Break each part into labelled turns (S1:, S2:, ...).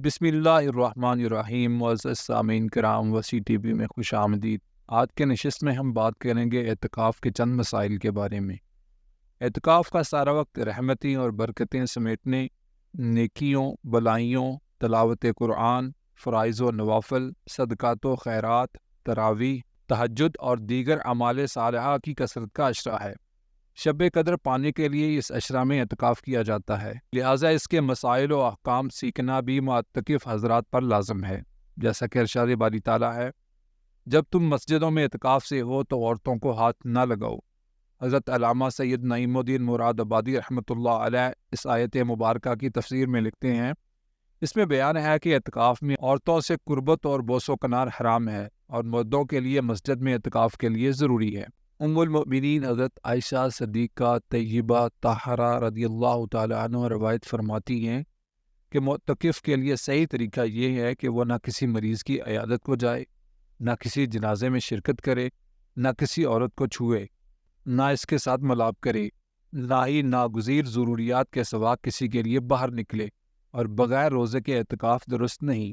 S1: بسم اللہ الرحمن الرحیم۔ معزز سامعین کرام، وسیع ٹی وی میں خوش آمدید۔ آج کے نشست میں ہم بات کریں گے اعتکاف کے چند مسائل کے بارے میں۔ اعتکاف کا سارا وقت رحمتیں اور برکتیں سمیٹنے، نیکیوں، بلائیوں، تلاوت قرآن، فرائض و نوافل، صدقات و خیرات، تراویح، تہجد اور دیگر اعمال صالحہ کی کثرت کا عشرہ ہے۔ شب قدر پانے کے لیے اس عشرہ میں اعتکاف کیا جاتا ہے، لہٰذا اس کے مسائل و احکام سیکھنا بھی معتکف حضرات پر لازم ہے۔ جیسا کہ ارشاد باری تعالیٰ ہے، جب تم مسجدوں میں اعتکاف سے ہو تو عورتوں کو ہاتھ نہ لگاؤ۔ حضرت علامہ سید نعیم الدین مراد آبادی رحمۃ اللہ علیہ اس آیت مبارکہ کی تفسیر میں لکھتے ہیں، اس میں بیان ہے کہ اعتکاف میں عورتوں سے قربت اور بوس و کنار حرام ہے اور مردوں کے لیے مسجد میں اعتکاف کے لیے ضروری ہے۔ ام المؤمنین حضرت عائشہ صدیقہ طیبہ طاہرہ رضی اللہ تعالیٰ عنہ روایت فرماتی ہیں کہ معتکف کے لیے صحیح طریقہ یہ ہے کہ وہ نہ کسی مریض کی عیادت کو جائے، نہ کسی جنازے میں شرکت کرے، نہ کسی عورت کو چھوئے، نہ اس کے ساتھ ملاب کرے، نہ ہی ناگزیر ضروریات کے سوا کسی کے لیے باہر نکلے، اور بغیر روزے کے اعتکاف درست نہیں۔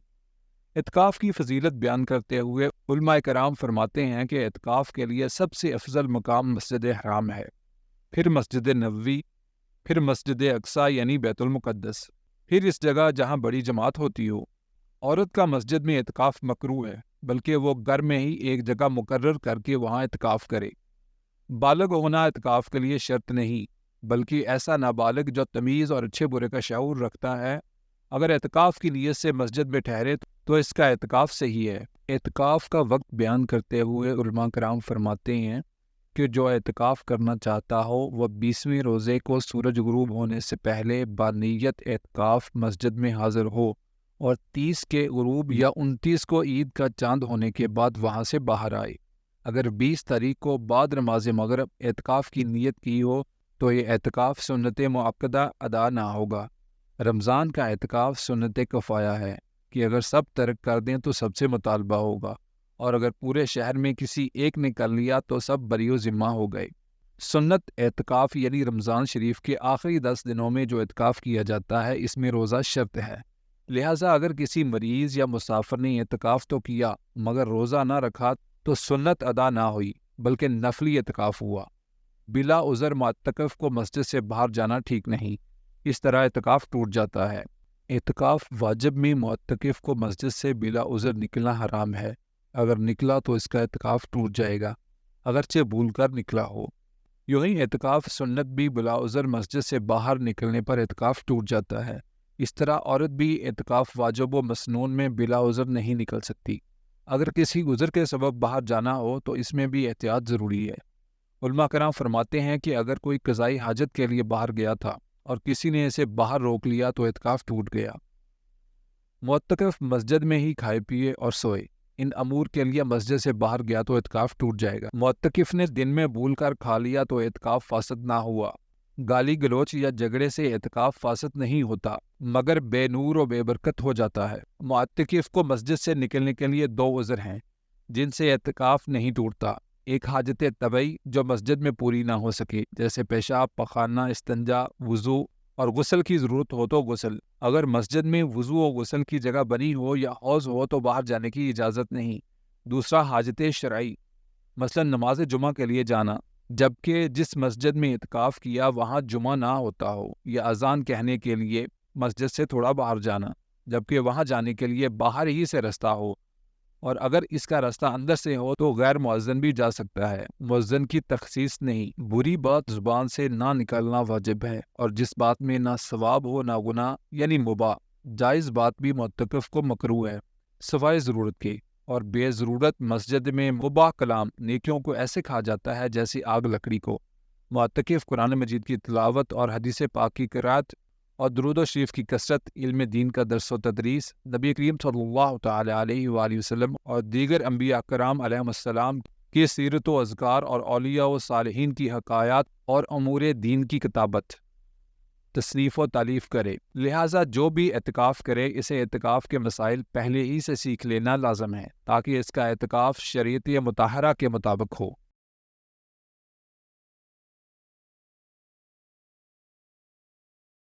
S1: اعتکاف کی فضیلت بیان کرتے ہوئے علماء کرام فرماتے ہیں کہ اعتکاف کے لیے سب سے افضل مقام مسجد حرام ہے، پھر مسجد نبوی، پھر مسجد اقصی یعنی بیت المقدس، پھر اس جگہ جہاں بڑی جماعت ہوتی ہو۔ عورت کا مسجد میں اعتکاف مکروہ ہے، بلکہ وہ گھر میں ہی ایک جگہ مقرر کر کے وہاں اعتکاف کرے۔ بالغ ہونا اعتکاف کے لیے شرط نہیں، بلکہ ایسا نابالغ جو تمیز اور اچھے برے کا شعور رکھتا ہے اگر اعتکاف کی نیت سے مسجد میں ٹھہرے تو اس کا اعتکاف صحیح ہے۔ اعتکاف کا وقت بیان کرتے ہوئے علماء کرام فرماتے ہیں کہ جو اعتکاف کرنا چاہتا ہو وہ 20ویں روزے کو سورج غروب ہونے سے پہلے بانیت اعتکاف مسجد میں حاضر ہو اور 30 کے غروب یا 29 کو عید کا چاند ہونے کے بعد وہاں سے باہر آئے۔ اگر 20 تاریخ کو بعد نماز مغرب اعتکاف کی نیت کی ہو تو یہ اعتکاف سنت مؤکدہ ادا نہ ہوگا۔ رمضان کا اعتکاف سنت کفایہ ہے کہ اگر سب ترک کر دیں تو سب سے مطالبہ ہوگا، اور اگر پورے شہر میں کسی ایک نے کر لیا تو سب بری و ذمہ ہو گئے۔ سنت اعتکاف یعنی رمضان شریف کے آخری 10 دنوں میں جو اعتکاف کیا جاتا ہے، اس میں روزہ شرط ہے۔ لہٰذا اگر کسی مریض یا مسافر نے اعتکاف تو کیا مگر روزہ نہ رکھا تو سنت ادا نہ ہوئی بلکہ نفلی اعتکاف ہوا۔ بلا عذر معتکف کو مسجد سے باہر جانا ٹھیک نہیں، اس طرح اعتکاف ٹوٹ جاتا ہے۔ اعتکاف واجب میں معتکف کو مسجد سے بلا عذر نکلنا حرام ہے، اگر نکلا تو اس کا اعتکاف ٹوٹ جائے گا، اگرچہ بھول کر نکلا ہو۔ یوں ہی اعتکاف سنت بھی بلا عذر مسجد سے باہر نکلنے پر اعتکاف ٹوٹ جاتا ہے۔ اس طرح عورت بھی اعتکاف واجب و مسنون میں بلا عذر نہیں نکل سکتی۔ اگر کسی عذر کے سبب باہر جانا ہو تو اس میں بھی احتیاط ضروری ہے۔ علماء کرام فرماتے ہیں کہ اگر کوئی قضائی حاجت کے لیے باہر گیا تھا اور کسی نے اسے باہر روک لیا تو اعتکاف ٹوٹ گیا۔ معتکف مسجد میں ہی کھائے پیے اور سوئے، ان امور کے لیے مسجد سے باہر گیا تو اعتکاف ٹوٹ جائے گا۔ معتکف نے دن میں بھول کر کھا لیا تو اعتکاف فاسد نہ ہوا۔ گالی گلوچ یا جھگڑے سے اعتکاف فاسد نہیں ہوتا مگر بے نور و بے برکت ہو جاتا ہے۔ معتکف کو مسجد سے نکلنے کے لیے 2 عذر ہیں جن سے اعتکاف نہیں ٹوٹتا۔ ایک حاجت طبعی جو مسجد میں پوری نہ ہو سکے، جیسے پیشاب، پخانہ، استنجا، وضو اور غسل کی ضرورت ہو تو غسل۔ اگر مسجد میں وضو و غسل کی جگہ بنی ہو یا حوض ہو تو باہر جانے کی اجازت نہیں۔ دوسرا حاجت شرعی، مثلا نماز جمعہ کے لیے جانا، جبکہ جس مسجد میں اعتکاف کیا وہاں جمعہ نہ ہوتا ہو، یا اذان کہنے کے لیے مسجد سے تھوڑا باہر جانا، جبکہ وہاں جانے کے لیے باہر ہی سے رستہ ہو، اور اگر اس کا راستہ اندر سے ہو تو غیر مؤذن بھی جا سکتا ہے، مؤذن کی تخصیص نہیں۔ بری بات زبان سے نہ نکلنا واجب ہے، اور جس بات میں نہ ثواب ہو نہ گناہ یعنی مباح۔ جائز بات بھی معتکف کو مکروہ ہے سوائے ضرورت کے، اور بے ضرورت مسجد میں مباح کلام نیکیوں کو ایسے کھا جاتا ہے جیسی آگ لکڑی کو۔ معتکف قرآن مجید کی تلاوت اور حدیث پاک کی قرأت اور درود و شریف کی کثرت، علم دین کا درس و تدریس، نبی کریم صلی اللہ تعالی علیہ وآلہ وسلم اور دیگر انبیاء کرام علیہ السلام کی سیرت و اذکار اور اولیاء و صالحین کی حکایات اور امور دین کی کتابت، تصنیف و تالیف کرے۔ لہٰذا جو بھی اعتکاف کرے اسے اعتکاف کے مسائل پہلے ہی سے سیکھ لینا لازم ہے تاکہ اس کا اعتکاف شریعت مطہرہ کے مطابق ہو۔